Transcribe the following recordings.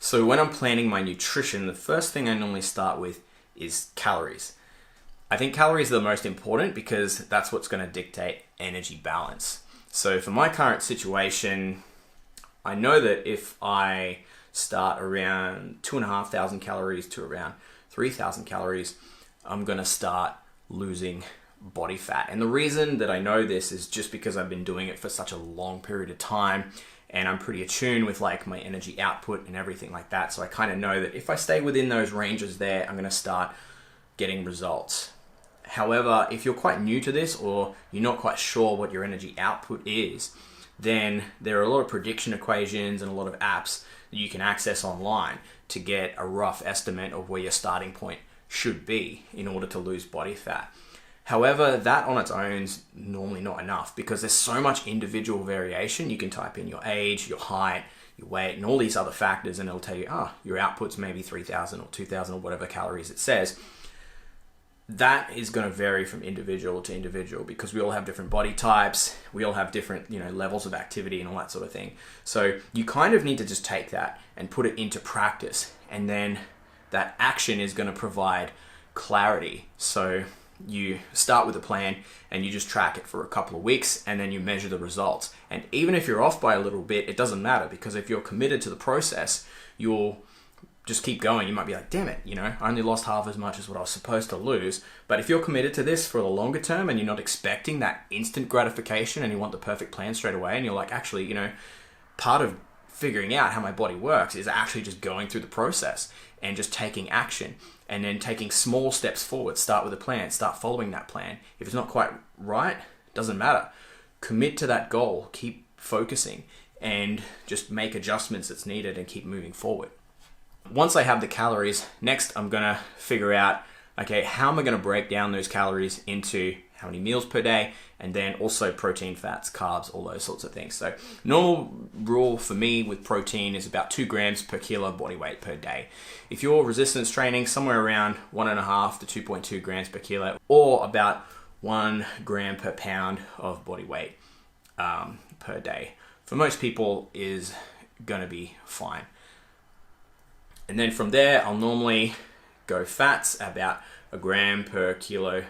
So when I'm planning my nutrition, the first thing I normally start with is calories. I think calories are the most important because that's what's going to dictate energy balance. So for my current situation, I know that if I start around 2,500 calories to around 3,000 calories, I'm going to start losing body fat. And the reason that I know this is just because I've been doing it for such a long period of time and I'm pretty attuned with like my energy output and everything like that. So I kind of know that if I stay within those ranges there, I'm going to start getting results. However, if you're quite new to this or you're not quite sure what your energy output is, then there are a lot of prediction equations and a lot of apps that you can access online to get a rough estimate of where your starting point should be in order to lose body fat. However, that on its own is normally not enough because there's so much individual variation. You can type in your age, your height, your weight, and all these other factors, and it'll tell you, your output's maybe 3,000 or 2,000 or whatever calories it says. That is going to vary from individual to individual because we all have different body types, we all have different, levels of activity and all that sort of thing. So you kind of need to just take that and put it into practice, and then that action is going to provide clarity. So you start with a plan and you just track it for a couple of weeks and then you measure the results. And even if you're off by a little bit, it doesn't matter because if you're committed to the process, you'll just keep going. You might be like, damn it, I only lost half as much as what I was supposed to lose. But if you're committed to this for the longer term and you're not expecting that instant gratification and you want the perfect plan straight away and you're like, actually, part of figuring out how my body works is actually just going through the process and just taking action and then taking small steps forward. Start with a plan, start following that plan. If it's not quite right, doesn't matter. Commit to that goal, keep focusing and just make adjustments that's needed and keep moving forward. Once I have the calories, next I'm going to figure out, okay, how am I going to break down those calories into how many meals per day, and then also protein, fats, carbs, all those sorts of things. So normal rule for me with protein is about 2 grams per kilo body weight per day. If you're resistance training, somewhere around 1.5 to 2.2 grams per kilo, or about 1 gram per pound of body weight per day. For most people is going to be fine. And then from there, I'll normally go fats about 1 gram per kilo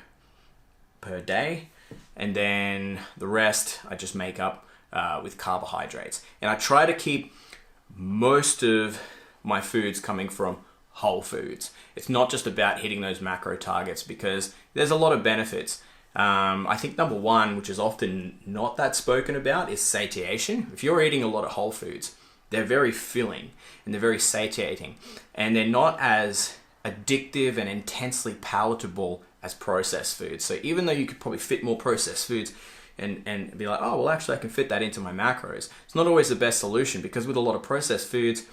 per day. And then the rest I just make up with carbohydrates. And I try to keep most of my foods coming from whole foods. It's not just about hitting those macro targets because there's a lot of benefits. I think number one, which is often not that spoken about, is satiation. If you're eating a lot of whole foods, they're very filling and they're very satiating, and they're not as addictive and intensely palatable as processed foods. So even though you could probably fit more processed foods and be like, oh, well, actually I can fit that into my macros, it's not always the best solution because with a lot of processed foods,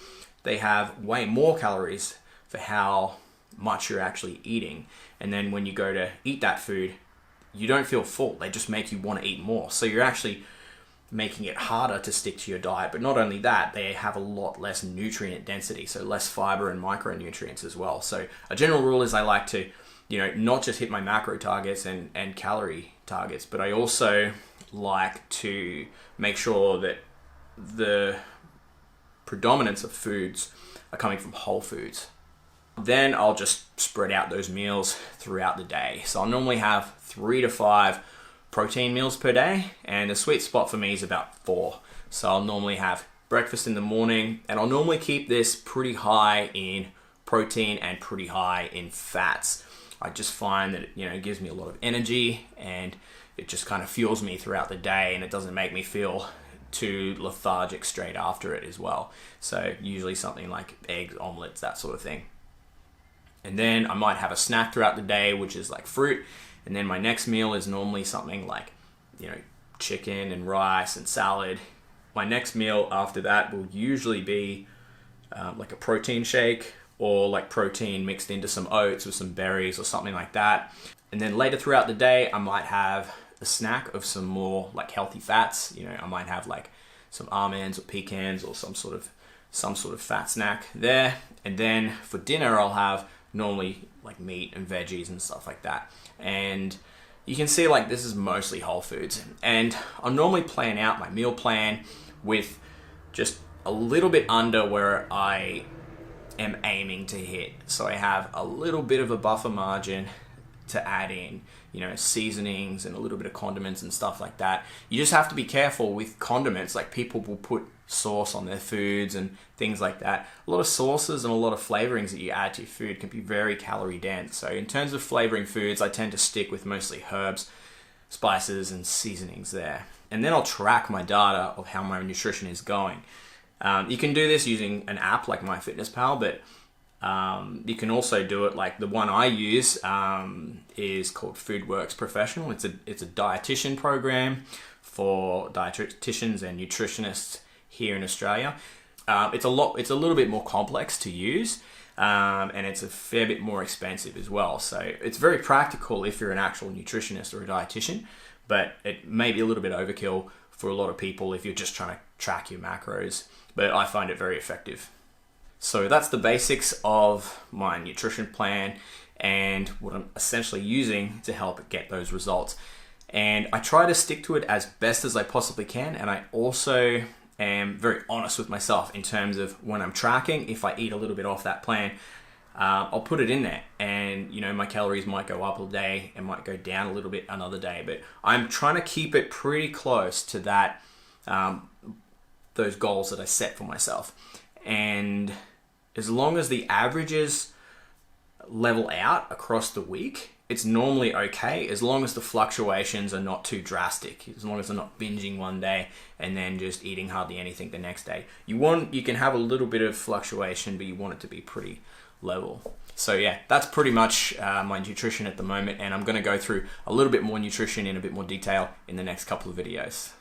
they have way more calories for how much you're actually eating. And then when you go to eat that food, you don't feel full. They just make you want to eat more. So you're actually making it harder to stick to your diet. But not only that, they have a lot less nutrient density, so less fiber and micronutrients as well. So a general rule is I like to, not just hit my macro targets and calorie targets, but I also like to make sure that the predominance of foods are coming from whole foods. Then I'll just spread out those meals throughout the day. So I'll normally have 3 to 5 protein meals per day, and the sweet spot for me is about 4. So I'll normally have breakfast in the morning, and I'll normally keep this pretty high in protein and pretty high in fats. I just find that it gives me a lot of energy and it just kind of fuels me throughout the day, and it doesn't make me feel too lethargic straight after it as well. So usually something like eggs, omelets, that sort of thing. And then I might have a snack throughout the day, which is like fruit. And then my next meal is normally something like, chicken and rice and salad. My next meal after that will usually be like a protein shake or like protein mixed into some oats with some berries or something like that. And then later throughout the day, I might have a snack of some more like healthy fats. I might have like some almonds or pecans or some sort of fat snack there. And then for dinner, I'll have normally like meat and veggies and stuff like that. And you can see like this is mostly whole foods. And I'll normally plan out my meal plan with just a little bit under where I am aiming to hit. So I have a little bit of a buffer margin to add in, you know, seasonings and a little bit of condiments and stuff like that. You just have to be careful with condiments. Like, people will put sauce on their foods and things like that. A lot of sauces and a lot of flavorings that you add to your food can be very calorie dense. So in terms of flavoring foods, I tend to stick with mostly herbs, spices, and seasonings there. And then I'll track my data of how my nutrition is going. You can do this using an app like MyFitnessPal, but you can also do it like the one I use is called FoodWorks Professional. It's a dietitian program for dietitians and nutritionists here in Australia. It's a little bit more complex to use, and it's a fair bit more expensive as well. So it's very practical if you're an actual nutritionist or a dietitian, but it may be a little bit overkill for a lot of people if you're just trying to track your macros. But I find it very effective. So that's the basics of my nutrition plan and what I'm essentially using to help get those results. And I try to stick to it as best as I possibly can. And I also am very honest with myself in terms of when I'm tracking. If I eat a little bit off that plan, I'll put it in there. And, you know, my calories might go up a day and might go down a little bit another day. But I'm trying to keep it pretty close to that, those goals that I set for myself. And as long as the averages level out across the week, it's normally okay, as long as the fluctuations are not too drastic, as long as I'm not binging one day and then just eating hardly anything the next day. You can have a little bit of fluctuation, but you want it to be pretty level. So yeah, that's pretty much my nutrition at the moment, and I'm going to go through a little bit more nutrition in a bit more detail in the next couple of videos.